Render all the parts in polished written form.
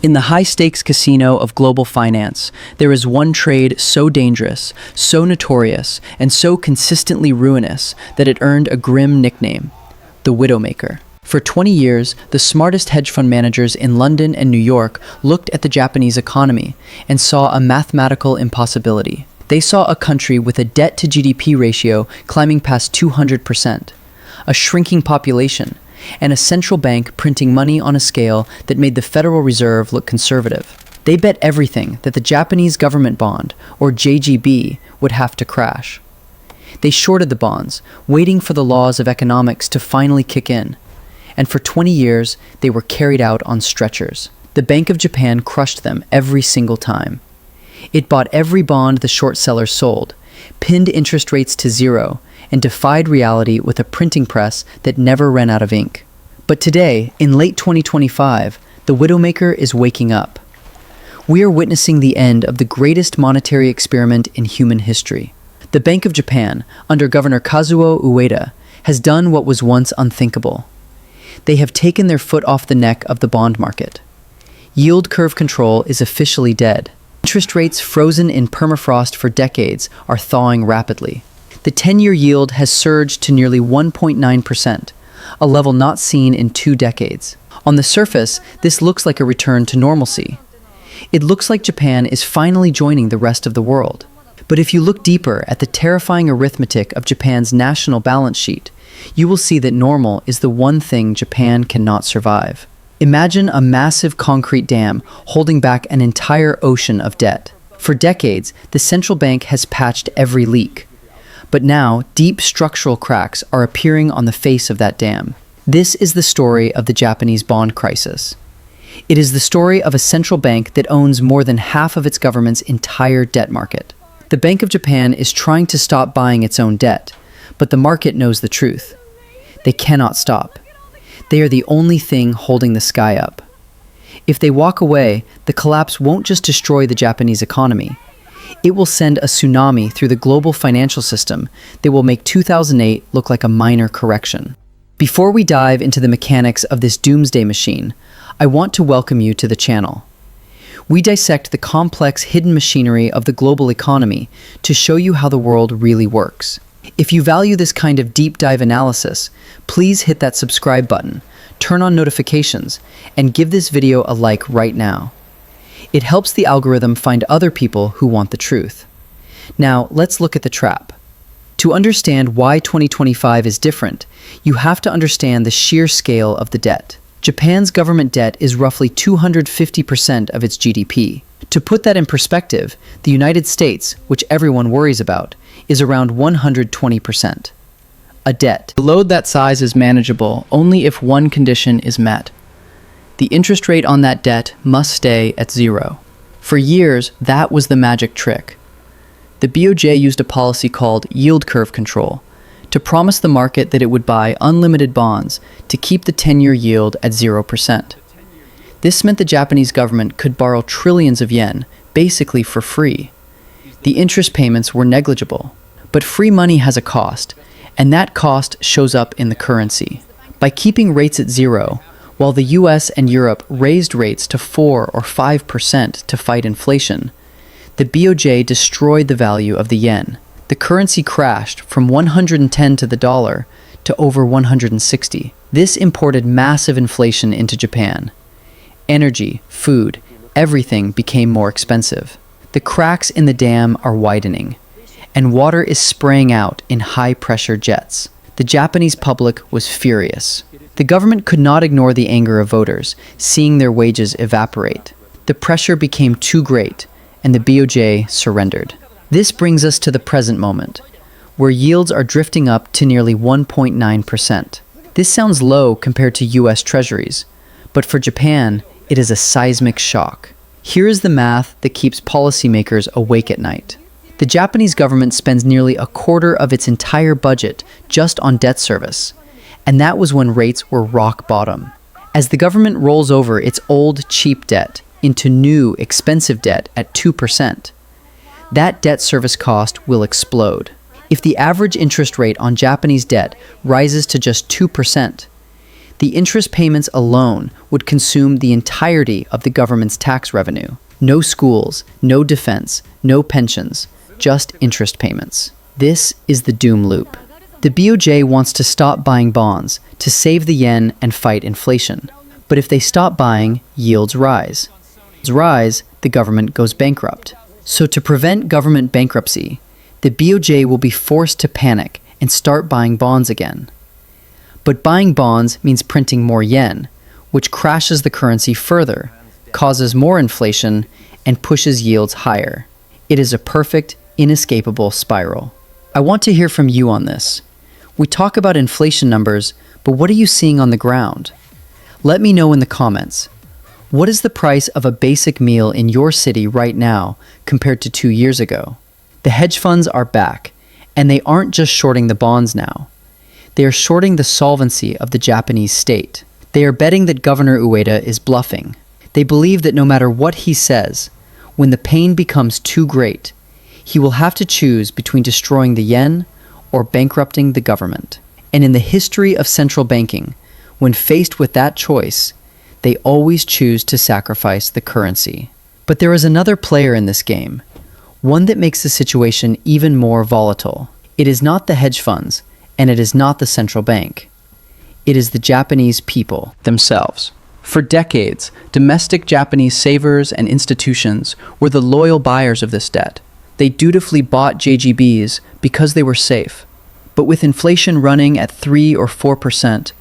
In the high-stakes casino of global finance, there is one trade so dangerous, so notorious, and so consistently ruinous that it earned a grim nickname: the Widowmaker. For 20 years, the smartest hedge fund managers in London and New York looked at the Japanese economy and saw a mathematical impossibility. They saw a country with a debt-to-GDP ratio climbing past 200%, a shrinking population, and a central bank printing money on a scale that made the Federal Reserve look conservative. They bet everything that the Japanese government bond, or JGB, would have to crash. They shorted the bonds, waiting for the laws of economics to finally kick in. And for 20 years, they were carried out on stretchers. The Bank of Japan crushed them every single time. It bought every bond the short sellers sold, pinned interest rates to zero, and defied reality with a printing press that never ran out of ink. But today, in late 2025, the Widowmaker is waking up. We are witnessing the end of the greatest monetary experiment in human history. The Bank of Japan, under Governor Kazuo Ueda, has done what was once unthinkable. They have taken their foot off the neck of the bond market. Yield curve control is officially dead. Interest rates frozen in permafrost for decades are thawing rapidly. The 10-year yield has surged to nearly 1.9%, a level not seen in 2 decades. On the surface, this looks like a return to normalcy. It looks like Japan is finally joining the rest of the world. But if you look deeper at the terrifying arithmetic of Japan's national balance sheet, you will see that normal is the one thing Japan cannot survive. Imagine a massive concrete dam holding back an entire ocean of debt. For decades, the central bank has patched every leak. But now, deep structural cracks are appearing on the face of that dam. This is the story of the Japanese bond crisis. It is the story of a central bank that owns more than half of its government's entire debt market. The Bank of Japan is trying to stop buying its own debt, but the market knows the truth. They cannot stop. They are the only thing holding the sky up. If they walk away, the collapse won't just destroy the Japanese economy. It will send a tsunami through the global financial system that will make 2008 look like a minor correction. Before we dive into the mechanics of this doomsday machine, I want to welcome you to the channel. We dissect the complex hidden machinery of the global economy to show you how the world really works. If you value this kind of deep dive analysis, please hit that subscribe button, turn on notifications, and give this video a like right now. It helps the algorithm find other people who want the truth. Now, let's look at the trap. To understand why 2025 is different, you have to understand the sheer scale of the debt. Japan's government debt is roughly 250% of its GDP. To put that in perspective, the United States, which everyone worries about, is around 120%. A debt. A load that size is manageable only if one condition is met. The interest rate on that debt must stay at zero. For years, that was the magic trick. The BOJ used a policy called yield curve control to promise the market that it would buy unlimited bonds to keep the 10-year yield at 0%. This meant the Japanese government could borrow trillions of yen, basically for free. The interest payments were negligible, but free money has a cost, and that cost shows up in the currency. By keeping rates at zero, while the US and Europe raised rates to 4 or 5% to fight inflation, the BOJ destroyed the value of the yen. The currency crashed from 110 to the dollar to over 160. This imported massive inflation into Japan. Energy, food, everything became more expensive. The cracks in the dam are widening, and water is spraying out in high-pressure jets. The Japanese public was furious. The government could not ignore the anger of voters, seeing their wages evaporate. The pressure became too great, and the BOJ surrendered. This brings us to the present moment, where yields are drifting up to nearly 1.9%. This sounds low compared to US Treasuries, but for Japan, it is a seismic shock. Here is the math that keeps policymakers awake at night. The Japanese government spends nearly a quarter of its entire budget just on debt service, and that was when rates were rock bottom. As the government rolls over its old cheap debt into new expensive debt at 2%, that debt service cost will explode. If the average interest rate on Japanese debt rises to just 2%, The interest payments alone would consume the entirety of the government's tax revenue. No schools, no defense, no pensions, just interest payments. This is the doom loop. The BOJ wants to stop buying bonds to save the yen and fight inflation. But if they stop buying, yields rise. The government goes bankrupt. So to prevent government bankruptcy, the BOJ will be forced to panic and start buying bonds again. But buying bonds means printing more yen, which crashes the currency further, causes more inflation, and pushes yields higher. It is a perfect, inescapable spiral. I want to hear from you on this. We talk about inflation numbers, but what are you seeing on the ground? Let me know in the comments. What is the price of a basic meal in your city right now compared to 2 years ago? The hedge funds are back, and they aren't just shorting the bonds now. They are shorting the solvency of the Japanese state. They are betting that Governor Ueda is bluffing. They believe that no matter what he says, when the pain becomes too great, he will have to choose between destroying the yen or bankrupting the government. And in the history of central banking, when faced with that choice, they always choose to sacrifice the currency. But there is another player in this game, one that makes the situation even more volatile. It is not the hedge funds, and it is not the central bank. It is the Japanese people themselves. For decades, domestic Japanese savers and institutions were the loyal buyers of this debt. They dutifully bought JGBs because they were safe. But with inflation running at 3 or 4%,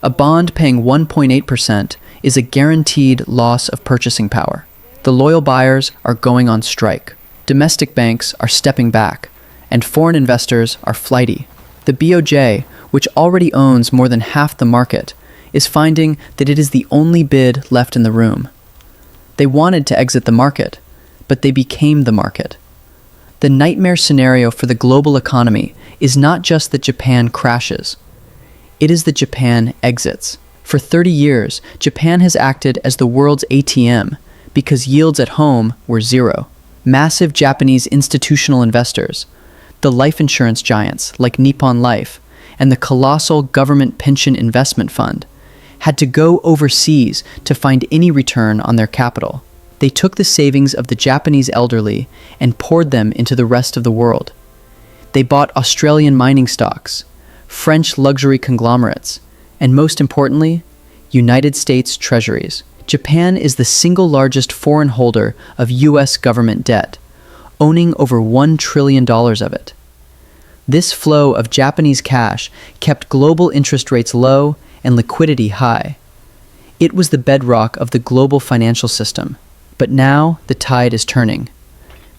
a bond paying 1.8% is a guaranteed loss of purchasing power. The loyal buyers are going on strike. Domestic banks are stepping back, and foreign investors are flighty. The BOJ, which already owns more than half the market, is finding that it is the only bid left in the room. They wanted to exit the market, but they became the market. The nightmare scenario for the global economy is not just that Japan crashes. It is that Japan exits. For 30 years, Japan has acted as the world's ATM because yields at home were zero. Massive Japanese institutional investors, the life insurance giants like Nippon Life, and the colossal government pension investment fund, had to go overseas to find any return on their capital. They took the savings of the Japanese elderly and poured them into the rest of the world. They bought Australian mining stocks, French luxury conglomerates, and most importantly, United States treasuries. Japan is the single largest foreign holder of U.S. government debt, owning over $1 trillion of it. This flow of Japanese cash kept global interest rates low and liquidity high. It was the bedrock of the global financial system. But now the tide is turning.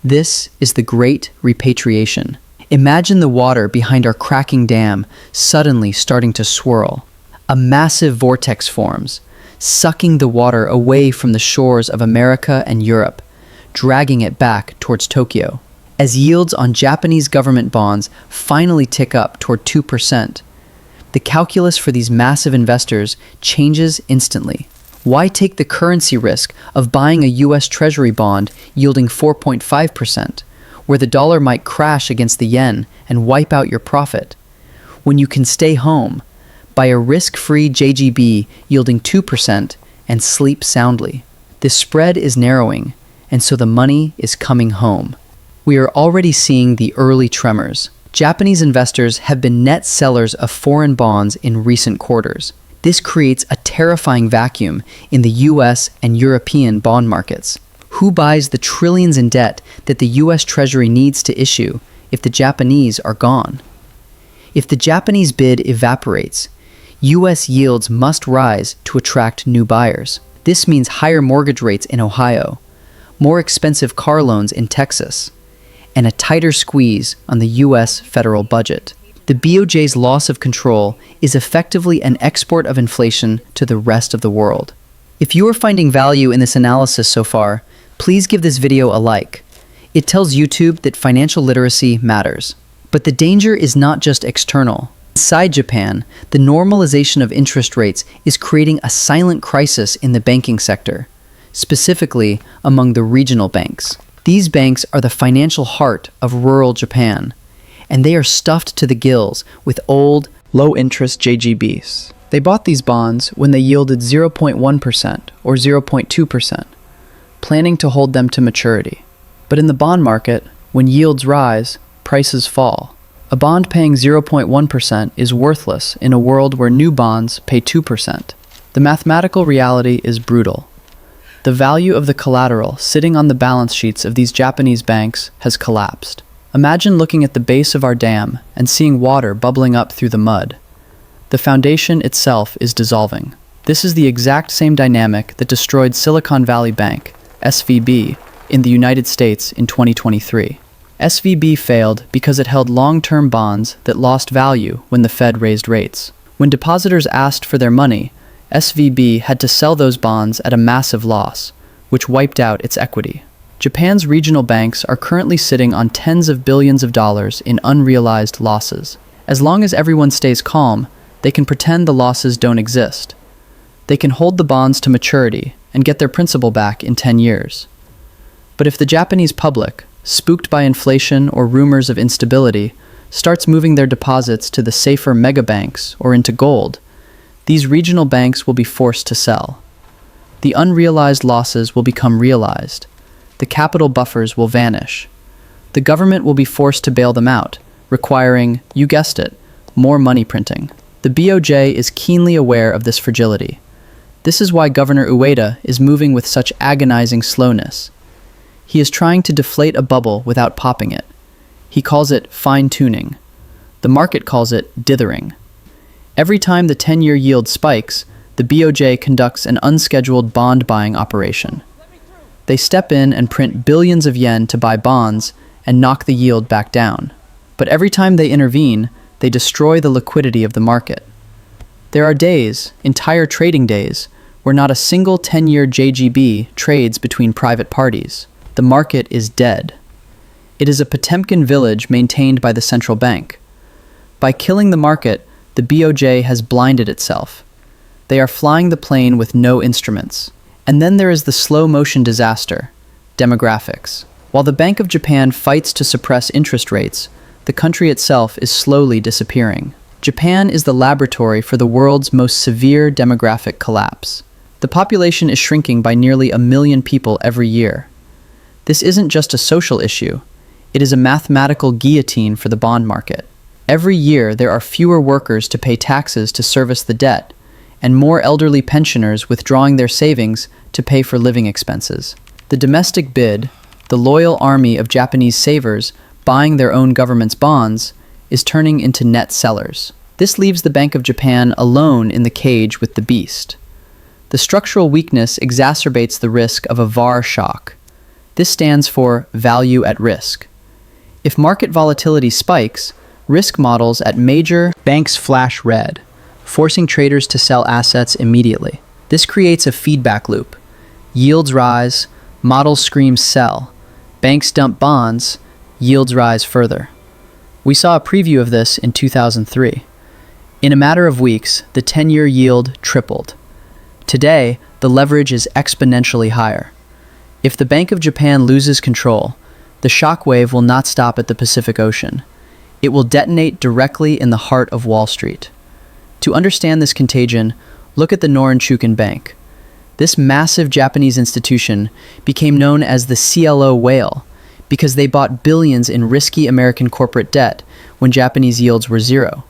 This is the great repatriation. Imagine the water behind our cracking dam suddenly starting to swirl. A massive vortex forms, sucking the water away from the shores of America and Europe, dragging it back towards Tokyo. As yields on Japanese government bonds finally tick up toward 2%, the calculus for these massive investors changes instantly. Why take the currency risk of buying a U.S. Treasury bond yielding 4.5%, where the dollar might crash against the yen and wipe out your profit, when you can stay home, buy a risk-free JGB yielding 2%, and sleep soundly? The spread is narrowing, and so the money is coming home. We are already seeing the early tremors. Japanese investors have been net sellers of foreign bonds in recent quarters. This creates a terrifying vacuum in the US and European bond markets. Who buys the trillions in debt that the US Treasury needs to issue if the Japanese are gone? If the Japanese bid evaporates, US yields must rise to attract new buyers. This means higher mortgage rates in Ohio, more expensive car loans in Texas, and a tighter squeeze on the US federal budget. The BOJ's loss of control is effectively an export of inflation to the rest of the world. If you are finding value in this analysis so far, please give this video a like. It tells YouTube that financial literacy matters. But the danger is not just external. Inside Japan, the normalization of interest rates is creating a silent crisis in the banking sector, specifically among the regional banks. These banks are the financial heart of rural Japan, and they are stuffed to the gills with old, low-interest JGBs. They bought these bonds when they yielded 0.1% or 0.2%, planning to hold them to maturity. But in the bond market, when yields rise, prices fall. A bond paying 0.1% is worthless in a world where new bonds pay 2%. The mathematical reality is brutal. The value of the collateral sitting on the balance sheets of these Japanese banks has collapsed. Imagine looking at the base of our dam and seeing water bubbling up through the mud. The foundation itself is dissolving. This is the exact same dynamic that destroyed Silicon Valley Bank, SVB, in the United States in 2023. SVB failed because it held long-term bonds that lost value when the Fed raised rates. When depositors asked for their money, SVB had to sell those bonds at a massive loss, which wiped out its equity. Japan's regional banks are currently sitting on tens of billions of dollars in unrealized losses. As long as everyone stays calm, they can pretend the losses don't exist. They can hold the bonds to maturity and get their principal back in 10 years. But if the Japanese public, spooked by inflation or rumors of instability, starts moving their deposits to the safer megabanks or into gold, these regional banks will be forced to sell. The unrealized losses will become realized. The capital buffers will vanish. The government will be forced to bail them out, requiring, you guessed it, more money printing. The BOJ is keenly aware of this fragility. This is why Governor Ueda is moving with such agonizing slowness. He is trying to deflate a bubble without popping it. He calls it fine-tuning. The market calls it dithering. Every time the 10-year yield spikes, the BOJ conducts an unscheduled bond buying operation. They step in and print billions of yen to buy bonds and knock the yield back down. But every time they intervene, they destroy the liquidity of the market. There are days, entire trading days, where not a single 10-year JGB trades between private parties. The market is dead. It is a Potemkin village maintained by the central bank. By killing the market, the BOJ has blinded itself. They are flying the plane with no instruments. And then there is the slow-motion disaster, demographics. While the Bank of Japan fights to suppress interest rates, the country itself is slowly disappearing. Japan is the laboratory for the world's most severe demographic collapse. The population is shrinking by nearly 1 million people every year. This isn't just a social issue. It is a mathematical guillotine for the bond market. Every year, there are fewer workers to pay taxes to service the debt, and more elderly pensioners withdrawing their savings to pay for living expenses. The domestic bid, the loyal army of Japanese savers buying their own government's bonds, is turning into net sellers. This leaves the Bank of Japan alone in the cage with the beast. The structural weakness exacerbates the risk of a VAR shock. This stands for value at risk. If market volatility spikes, risk models at major banks flash red, forcing traders to sell assets immediately. This creates a feedback loop. Yields rise, models scream sell, banks dump bonds, yields rise further. We saw a preview of this in 2003. In a matter of weeks, the 10-year yield tripled. Today, the leverage is exponentially higher. If the Bank of Japan loses control, the shockwave will not stop at the Pacific Ocean. It will detonate directly in the heart of Wall Street. To understand this contagion, look at the Norinchukin Bank. This massive Japanese institution became known as the CLO whale because they bought billions in risky American corporate debt when Japanese yields were zero.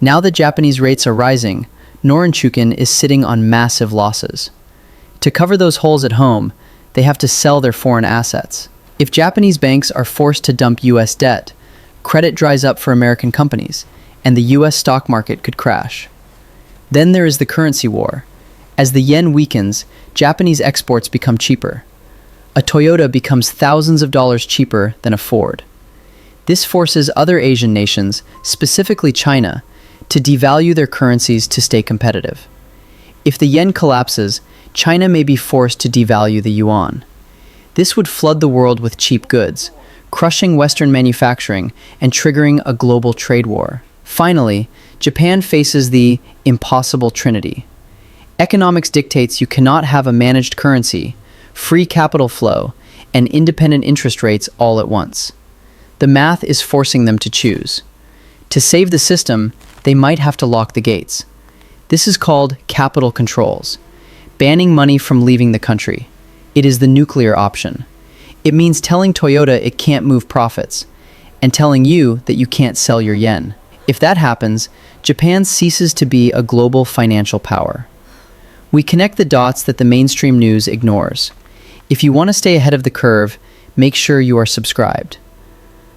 Now that Japanese rates are rising, Norinchukin is sitting on massive losses. To cover those holes at home, they have to sell their foreign assets. If Japanese banks are forced to dump US debt, credit dries up for American companies, and the US stock market could crash. Then there is the currency war. As the yen weakens, Japanese exports become cheaper. A Toyota becomes thousands of dollars cheaper than a Ford. This forces other Asian nations, specifically China, to devalue their currencies to stay competitive. If the yen collapses, China may be forced to devalue the yuan. This would flood the world with cheap goods, crushing Western manufacturing and triggering a global trade war. Finally, Japan faces the impossible trinity. Economics dictates you cannot have a managed currency, free capital flow, and independent interest rates all at once. The math is forcing them to choose. To save the system, they might have to lock the gates. This is called capital controls, banning money from leaving the country. It is the nuclear option. It means telling Toyota it can't move profits, and telling you that you can't sell your yen. If that happens, Japan ceases to be a global financial power. We connect the dots that the mainstream news ignores. If you want to stay ahead of the curve, make sure you are subscribed.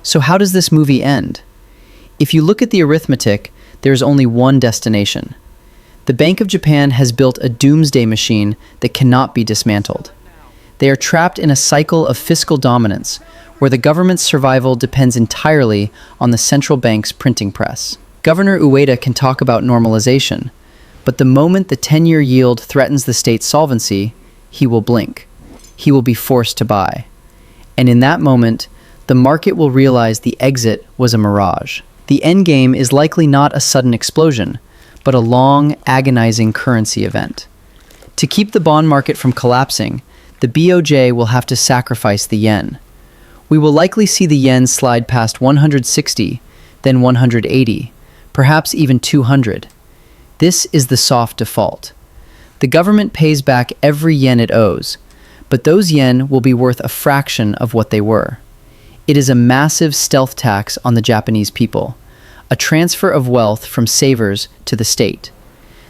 So how does this movie end? If you look at the arithmetic, there is only one destination. The Bank of Japan has built a doomsday machine that cannot be dismantled. They are trapped in a cycle of fiscal dominance, where the government's survival depends entirely on the central bank's printing press. Governor Ueda can talk about normalization, but the moment the 10-year yield threatens the state's solvency, he will blink. He will be forced to buy. And in that moment, the market will realize the exit was a mirage. The endgame is likely not a sudden explosion, but a long, agonizing currency event. To keep the bond market from collapsing, the BOJ will have to sacrifice the yen. We will likely see the yen slide past 160, then 180, perhaps even 200. This is the soft default. The government pays back every yen it owes, but those yen will be worth a fraction of what they were. It is a massive stealth tax on the Japanese people, a transfer of wealth from savers to the state.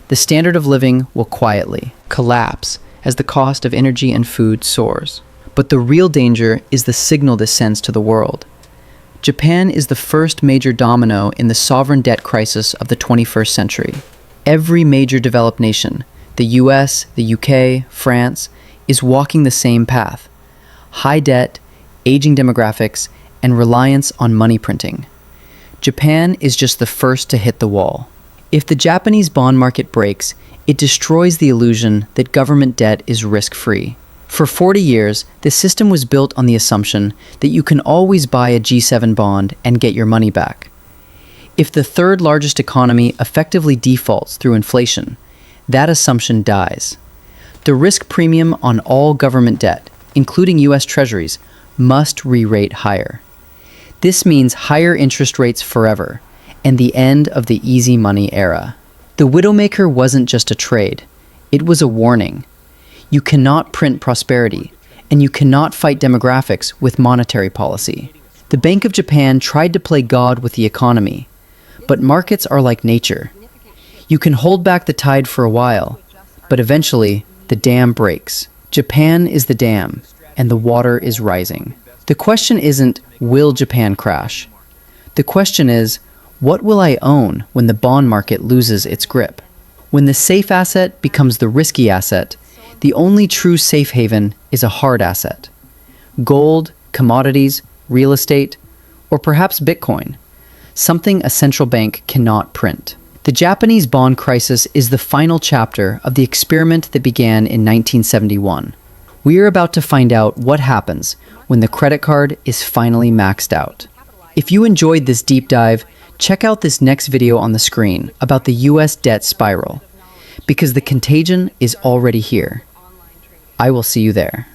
The standard of living will quietly collapse as the cost of energy and food soars. But the real danger is the signal this sends to the world. Japan is the first major domino in the sovereign debt crisis of the 21st century. Every major developed nation, the US, the UK, France, is walking the same path. High debt, aging demographics, and reliance on money printing. Japan is just the first to hit the wall. If the Japanese bond market breaks, it destroys the illusion that government debt is risk-free. For 40 years, the system was built on the assumption that you can always buy a G7 bond and get your money back. If the third largest economy effectively defaults through inflation, that assumption dies. The risk premium on all government debt, including US Treasuries, must re-rate higher. This means higher interest rates forever, and the end of the easy money era. The Widowmaker wasn't just a trade, it was a warning. You cannot print prosperity, and you cannot fight demographics with monetary policy. The Bank of Japan tried to play God with the economy, but markets are like nature. You can hold back the tide for a while, but eventually the dam breaks. Japan is the dam, and the water is rising. The question isn't, will Japan crash? The question is, what will I own when the bond market loses its grip? When the safe asset becomes the risky asset, the only true safe haven is a hard asset. Gold, commodities, real estate, or perhaps Bitcoin, something a central bank cannot print. The Japanese bond crisis is the final chapter of the experiment that began in 1971. We are about to find out what happens when the credit card is finally maxed out. If you enjoyed this deep dive, check out this next video on the screen about the US debt spiral, because the contagion is already here. I will see you there.